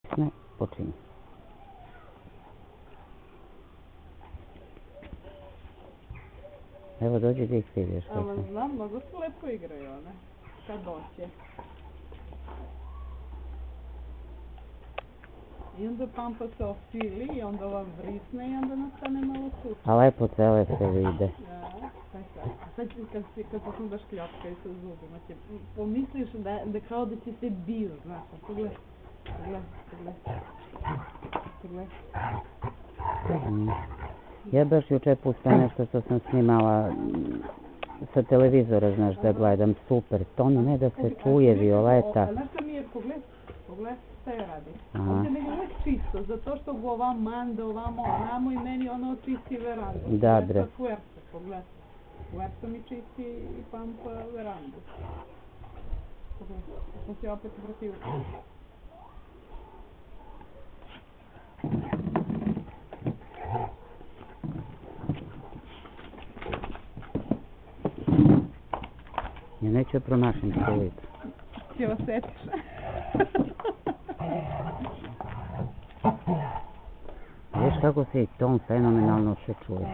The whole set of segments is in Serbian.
brisne, počinje. Evo dođi gdje ih vidiš. Ama znam, mnogo se lepo igraju one, kad doće. I onda Pampa se osili i onda ova vrisne i onda nastane malo suša. A lepo cele se vide. Da, kaj sad? Sad kad se baš kljotkaju sa zubima, pomisliš da kao da će se bio, znaš, pogledaj. Ja baš juče pustila nešto što sam snimala sa televizora, znaš, da gledam, super, to ne da se čuje Violeta. Znaš što mi je, pogledaj šta je radi. Ovdje meni uvijek čisto, zato što go ovam manda, ovamo i meni ono čisti verandu. Da, bre. Pogledaj. Puerto mi čisti i Pampa verandu. Pogledaj, smo se opet vratili. Ja neću pronašam stolicu. Ti osjetiš? Viš kako se i ton fenomenalno se čuje.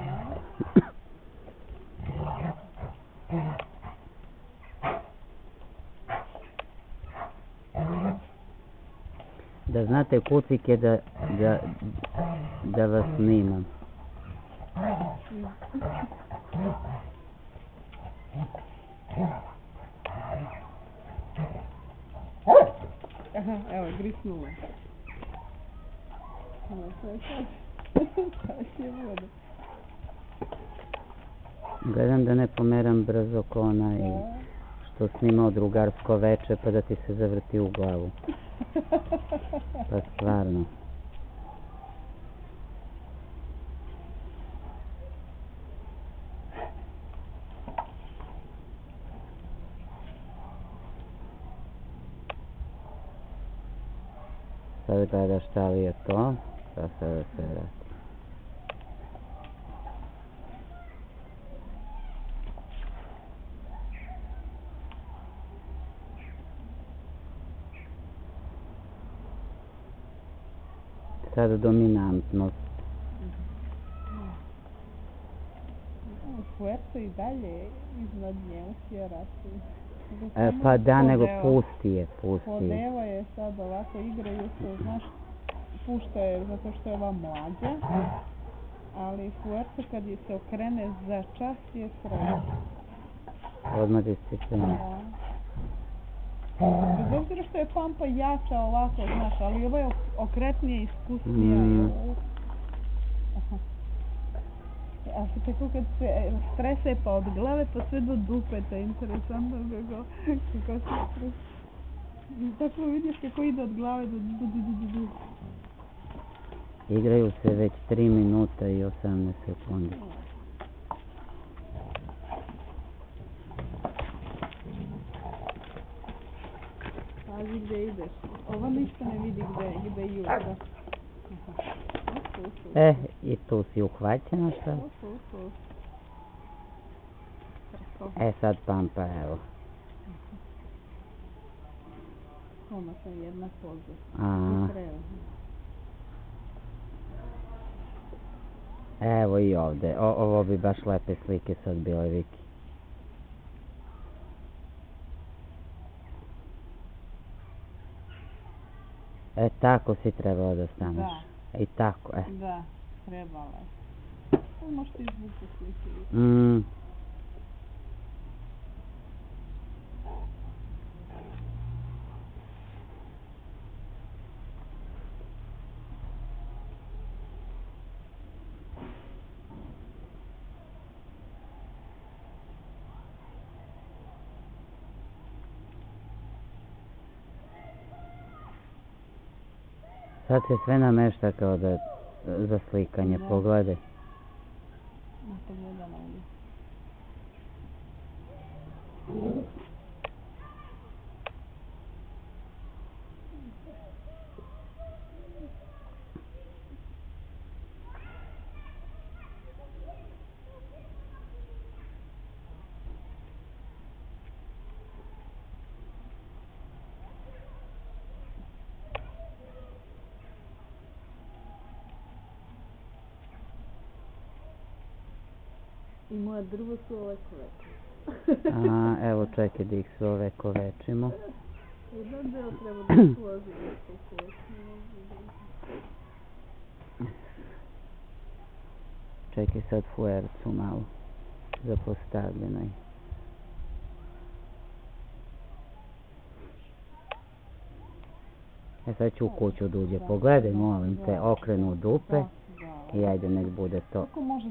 Da znate kucike da vas snimam. Aha, evo, grisnula. Gledam da ne pomeram brzo ko onaj što snimao Drugarsko veče pa da ti se zavrti u glavu. Pa stvarno. Sad gledaš šta li je to, pa sada se vrati. Sad dominantnost. Puerto i dalje iznad nje usjerati. Pa da, nego pusti je. Podeva je sad ovako, igraju se, znaš, pušta je zato što je ova mlađa, ali Puerto kad je se okrene za čas je sreća. Odmah disciplina. Bez obzira što je Pampa jača ovako, znaš, ali ovo je okretnije, iskusnija. A se tako kad se strese pa od glave pa sve do dupeta, interesantno kako se stres. Tako vidiš kako ide od glave do. Igraju se već 3 minuta i 18 sekundi. Pazi gdje ideš. Ova ništa ne vidi gdje jutra. I tu si uhvaćena šta? Sad Pampa, evo. Oma sam jedna poza. Evo i ovdje. Ovo bi baš lepe slike sad bile, Viki. Tako si trebala da staneš. Da. I tako, Da, trebala je. Možeš ti izvuku slike. Sad se sve namešta kao da za slikanje, pogledaj. Pogledam ovdje. I moja drva su ovekovečna. A, evo čekaj da ih sve ovekovečimo. Jedan deo treba da složi isto. Čekaj sad fuercu malo za postavljenoj. Sad ću u kuću da uđe. Pogledaj, molim te, okrenu dupe i ajde nek bude to. Kako može